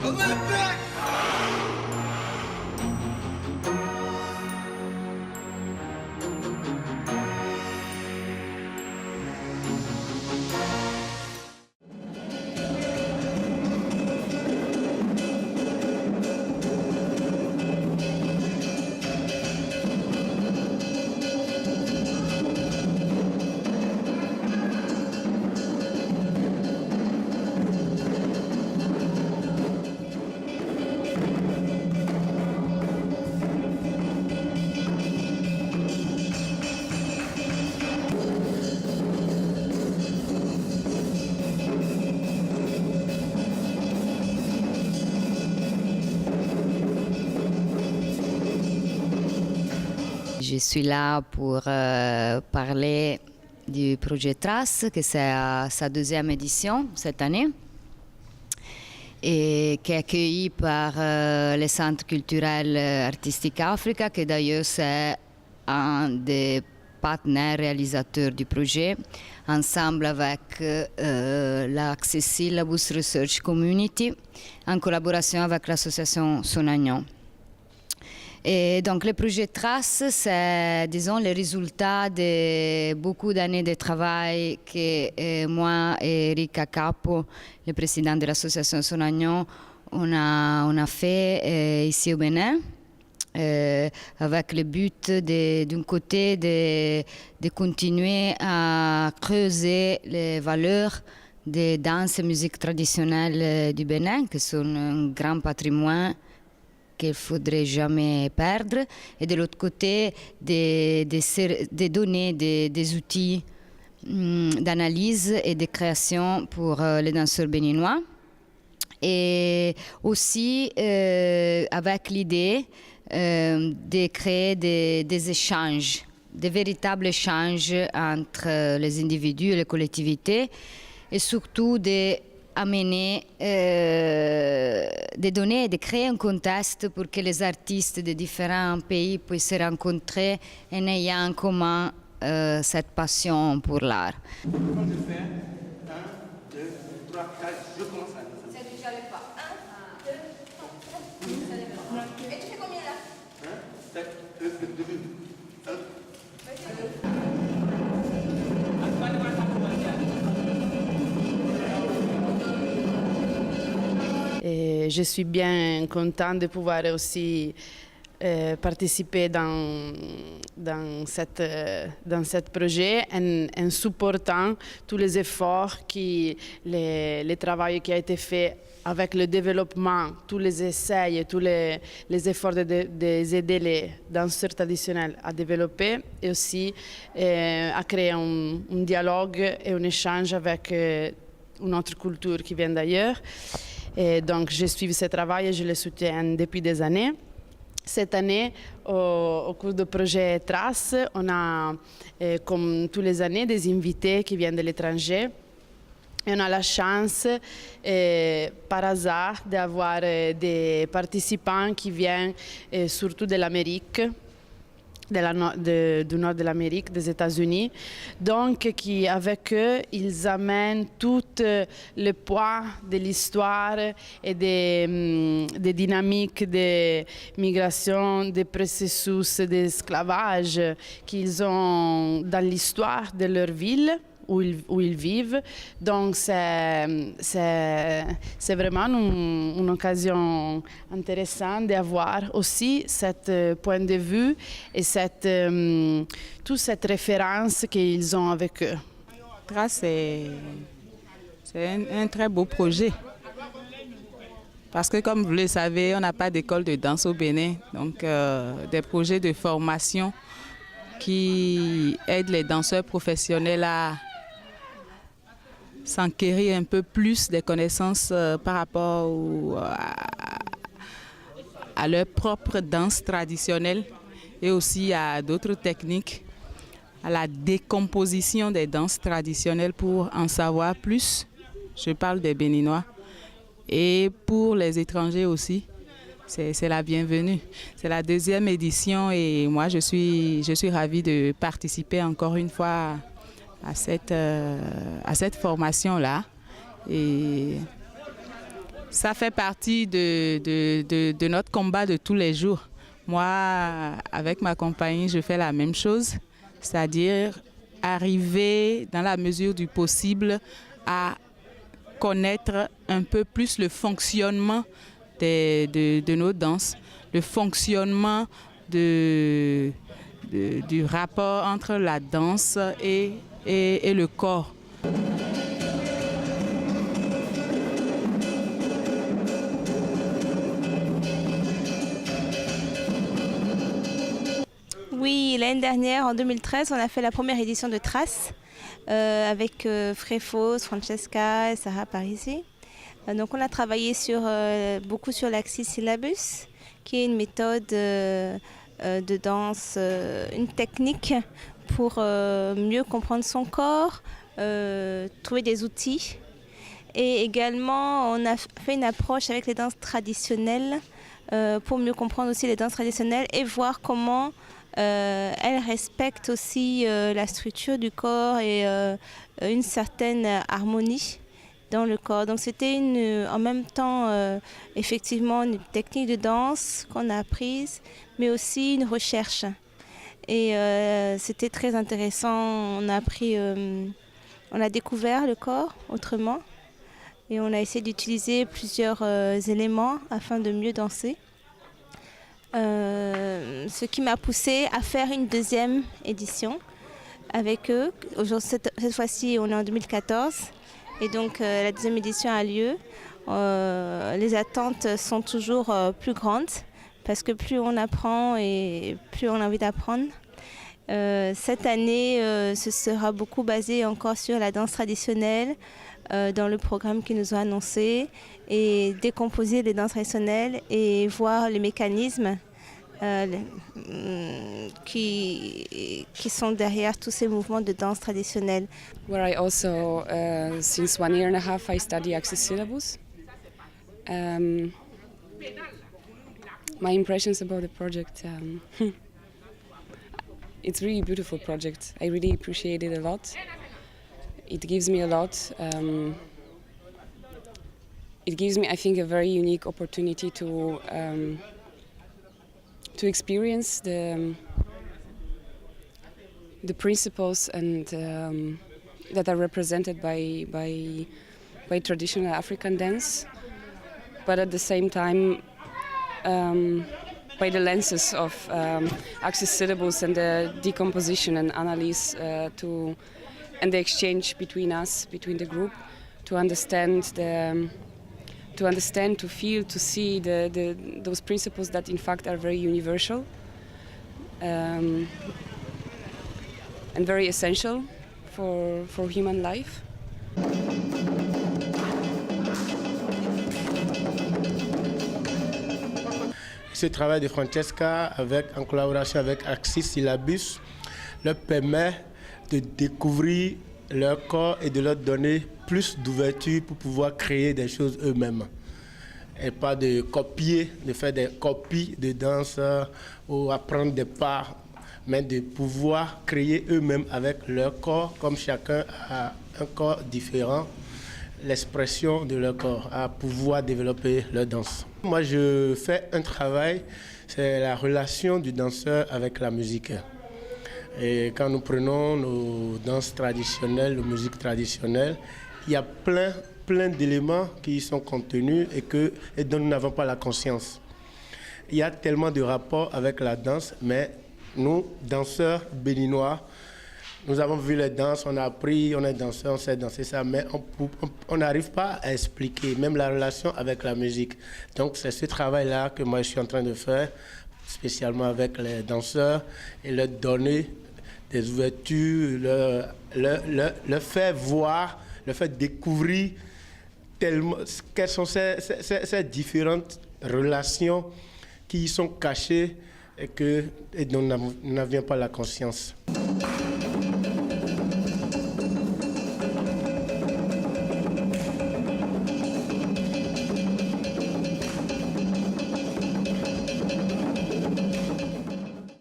Olympic! Je suis là pour parler du projet Trace, que c'est sa deuxième édition cette année, et qui est accueilli par le Centre culturel artistique Africa, qui d'ailleurs c'est un des partenaires réalisateurs du projet, ensemble avec la Syllabus Research Community, en collaboration avec l'association Sonagnon. Et donc le projet Trace, c'est, disons, le résultat de beaucoup d'années de travail que moi et Erika Capo, le président de l'association Sonagnon, on a fait ici au Bénin, avec le but d'un côté de continuer à creuser les valeurs des danses et musiques traditionnelles du Bénin, qui sont un grand patrimoine qu'il ne faudrait jamais perdre, et de l'autre côté, de donner des outils d'analyse et de création pour les danseurs béninois. Et aussi avec l'idée de créer des échanges, des véritables échanges entre les individus et les collectivités, et surtout amener, de donner, de créer un contexte pour que les artistes de différents pays puissent se rencontrer en ayant en commun cette passion pour l'art. Quand je fais 1, 2, 3, 4, je commence à danser. C'est déjà le pas. 1, 2, 3, 4. Et tu fais combien là? 1, 7, 2, 2, 1. Et je suis bien contente de pouvoir aussi participer dans ce projet en supportant tous les efforts, le travail qui a été fait avec le développement, tous les essais et tous les efforts d'aider les danseurs traditionnels à développer et aussi à créer un dialogue et un échange avec une autre culture qui vient d'ailleurs. Et donc, je suis ce travail et je le soutiens depuis des années. Cette année, au cours du projet Trace, on a, comme tous les années, des invités qui viennent de l'étranger. Et on a la chance, par hasard, d'avoir des participants qui viennent surtout de l'Amérique, du nord de l'Amérique, des États-Unis. Donc, avec eux, ils amènent tout le poids de l'histoire et des dynamiques de migration, des processus d'esclavage qu'ils ont dans l'histoire de leur ville où ils vivent. Donc, c'est vraiment une occasion intéressante d'avoir aussi ce point de vue et toute cette référence qu'ils ont avec eux. Trace, c'est un très beau projet. Parce que, comme vous le savez, on n'a pas d'école de danse au Bénin. Donc, des projets de formation qui aident les danseurs professionnels à s'enquérir un peu plus des connaissances par rapport à leur propre danse traditionnelle et aussi à d'autres techniques, à la décomposition des danses traditionnelles pour en savoir plus. Je parle des Béninois. Et pour les étrangers aussi, c'est la bienvenue. C'est la deuxième édition et moi je suis ravie de participer encore une fois à cette formation-là. Et Ça fait partie de notre combat de tous les jours. Moi, avec ma compagnie, je fais la même chose, c'est-à-dire arriver dans la mesure du possible à connaître un peu plus le fonctionnement de nos danses, le fonctionnement du rapport entre la danse et le corps. Oui, l'année dernière, en 2013, on a fait la première édition de Trace avec Fréfos, Francesca et Sarah Parisi. Donc on a travaillé beaucoup sur l'Axis Syllabus, qui est une méthode de danse, une technique pour mieux comprendre son corps, trouver des outils. Et également, on a fait une approche avec les danses traditionnelles pour mieux comprendre aussi les danses traditionnelles et voir comment elles respectent aussi la structure du corps et une certaine harmonie dans le corps. Donc c'était en même temps effectivement une technique de danse qu'on a apprise, mais aussi une recherche. Et c'était très intéressant. On a découvert le corps autrement et on a essayé d'utiliser plusieurs éléments afin de mieux danser. Ce qui m'a poussée à faire une deuxième édition avec eux. Cette fois-ci, on est en 2014 et donc la deuxième édition a lieu. Les attentes sont toujours plus grandes parce que plus on apprend et plus on a envie d'apprendre. Cette année, ce sera beaucoup basé encore sur la danse traditionnelle dans le programme qu'ils nous ont annoncé et décomposer les danses traditionnelles et voir les mécanismes qui sont derrière tous ces mouvements de danse traditionnelle. Where I also, since 1 year and a half, I study Axis Syllabus. My impressions about the project, it's really a beautiful project. I really appreciate it a lot. It gives me a lot. It gives me, I think, a very unique opportunity to experience the principles and that are represented by traditional African dance, but at the same time by the lenses of Axis Syllabus and the decomposition and analysis and the exchange between us, between the group, to understand, to feel, to see those principles that in fact are very universal and very essential for human life. Ce travail de Francesca en collaboration avec Axis Syllabus leur permet de découvrir leur corps et de leur donner plus d'ouverture pour pouvoir créer des choses eux-mêmes. Et pas de copier, de faire des copies de danse ou apprendre des pas, mais de pouvoir créer eux-mêmes avec leur corps, comme chacun a un corps différent, l'expression de leur corps, à pouvoir développer leur danse. Moi, je fais un travail, c'est la relation du danseur avec la musique. Et quand nous prenons nos danses traditionnelles, nos musiques traditionnelles, il y a plein d'éléments qui y sont contenus et dont nous n'avons pas la conscience. Il y a tellement de rapports avec la danse, mais nous, danseurs béninois, nous avons vu les danses, on a appris, on est danseur, on sait danser ça, mais on n'arrive pas à expliquer, même la relation avec la musique. Donc c'est ce travail-là que moi je suis en train de faire, spécialement avec les danseurs, et leur donner des ouvertures, leur faire voir, leur faire découvrir tellement, quelles sont ces différentes relations qui y sont cachées et dont nous n'avions pas la conscience.